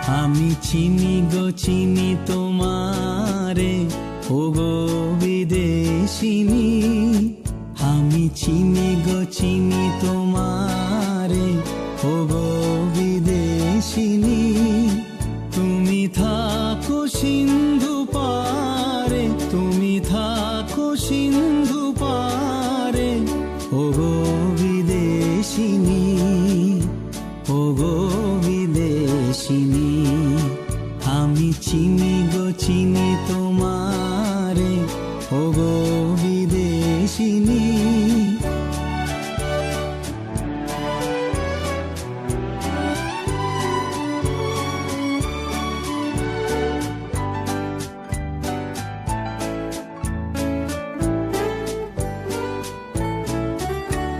আমি চিনি গো চিনি তোমারে, ও গো বিদেশিনী। আমি চিনি গো চিনি তোমারে, ও গো বিদেশিনী। তুমি থাকো সিন্ধু পারে, তুমি থাকো সিন্ধু পারে, ও গো বিদেশিনী, ও গো বিদেশিনী। আমি চিনি গো চিনি তোমারে, ও গো বিদেশিনী।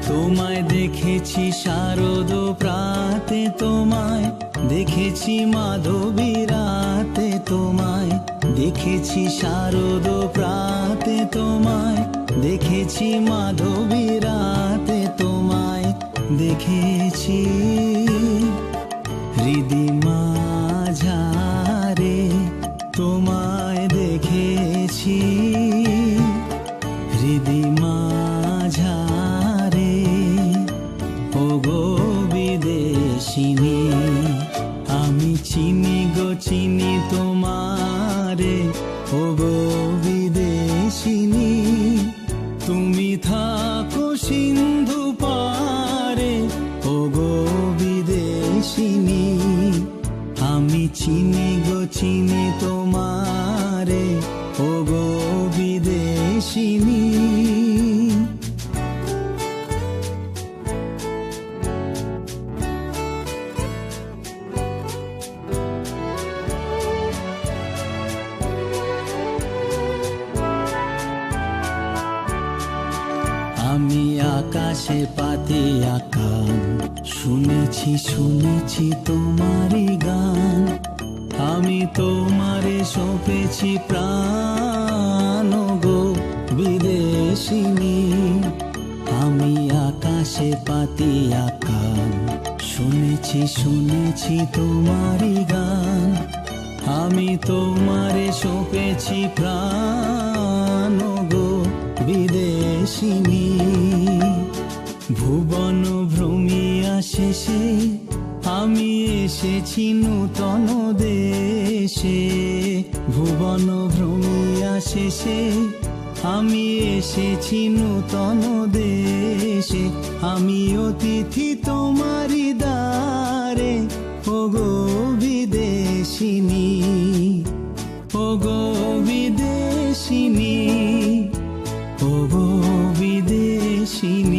তোমায় দেখেছি শারদ প্রাতে, তোমায় দেখেছি মাধবী রাতে, তোমায় দেখেছি শারদ প্রাতে, তোমায় দেখেছি মাধবী রাতে, তোমায় দেখেছি হৃদি মাঝারে, তোমায় দেখেছি হৃদি মাঝারে, ও গো বিদেশিনী। আমি চিনি গো চিনি তোমারে, ও গো বিদেশিনী। তুমি থাকো সিন্ধু পারে, ও গো বিদেশিনী। আমি চিনি গো চিনি তোমারে, ও গো বিদেশিনী। আমি আকাশে পাতে আকান, শুনেছি শুনেছি তোমারই গান। আমি তোমারে সঁপেছি প্রাণ, গো বিদেশিনী। আমি আকাশে পাতে আকান, শুনেছি শুনেছি তোমারই গান। আমি তোমারে সঁপেছি প্রাণ, গো বিদেশিনী। ভুবন ভ্রমিয়া শেষে আমি এসেছি নূতন দেশে। ভুবন ভ্রমিয়া শেষে আমি এসেছি নূতন দেশে। আমি অতিথি তোমারি দ্বারে, ও গো বিদেশিনী, ও গো বিদেশিনী, ও গো বিদেশিনী।